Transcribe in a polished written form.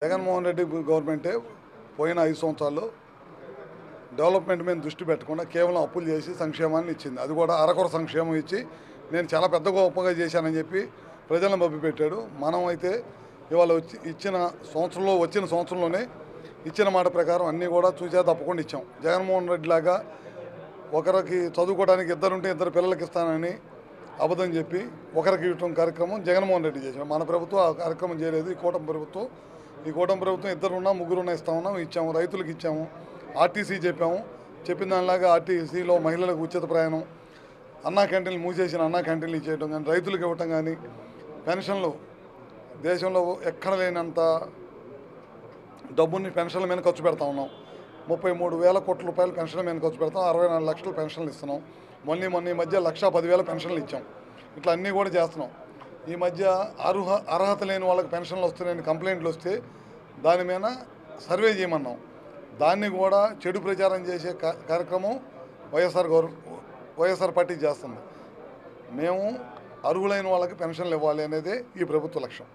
జగన్మోహన్ రెడ్డి గవర్నమెంటే పోయిన 5 సంవత్సరాల్లో డెవలప్మెంట్ మీద దృష్టి పెట్టకుండా కేవలం అప్పులు చేసి సంక్షేమాన్ని ఇచ్చింది. అది కూడా అరకొర సంక్షేమం ఇచ్చి నేను చాలా పెద్ద గొప్పగా చేశానని చెప్పి ప్రజలను మభ్యపెట్టాడు. మనం అయితే ఇవాళ వచ్చిన సంవత్సరంలోనే ఇచ్చిన మాట ప్రకారం అన్నీ కూడా చూసా తప్పకుండా ఇచ్చాం. జగన్మోహన్ రెడ్డి లాగా ఒకరికి చదువుకోవడానికి ఇద్దరుంటే ఇద్దరు పిల్లలకి ఇస్తానని అబద్ధం చెప్పి ఒకరికి ఇవ్వటం కార్యక్రమం జగన్మోహన్ రెడ్డి చేశాడు. మన ప్రభుత్వం ఆ కార్యక్రమం చేయలేదు. ఈ కూటమి ప్రభుత్వం ఇద్దరున్నా ముగ్గురున్నా ఇచ్చాము. రైతులకు ఇచ్చాము. ఆర్టీసీ చెప్పిన దానిలాగా ఆర్టీసీలో మహిళలకు ఉచిత ప్రయాణం, అన్నా క్యాంటీన్లు మూసేసిన అన్నా క్యాంటీన్లు ఇచ్చేయడం కానీ, రైతులకు ఇవ్వటం కానీ, పెన్షన్లు దేశంలో ఎక్కడ లేనంత డబ్బుని పెన్షన్ల మీద ఖర్చు పెడతా ఉన్నాం. 33,000 కోట్ల రూపాయలు పెన్షన్ల మీద ఖర్చు పెడతాం. 64 లక్షల పెన్షన్లు ఇస్తున్నాం. మొన్న ఈ మధ్య 1,10,000 పెన్షన్లు ఇచ్చాం. ఇట్లా అన్నీ కూడా చేస్తున్నాం. ఈ మధ్య అర్హత లేని వాళ్ళకి పెన్షన్లు వస్తున్నాయని కంప్లైంట్లు వస్తే దాని మీద సర్వే చేయమన్నాం. దాన్ని కూడా చెడు ప్రచారం చేసే కార్యక్రమం వైఎస్ఆర్ పార్టీ చేస్తుంది. మేము అర్హులైన వాళ్ళకి పెన్షన్లు ఇవ్వాలి అనేదే ఈ ప్రభుత్వ లక్ష్యం.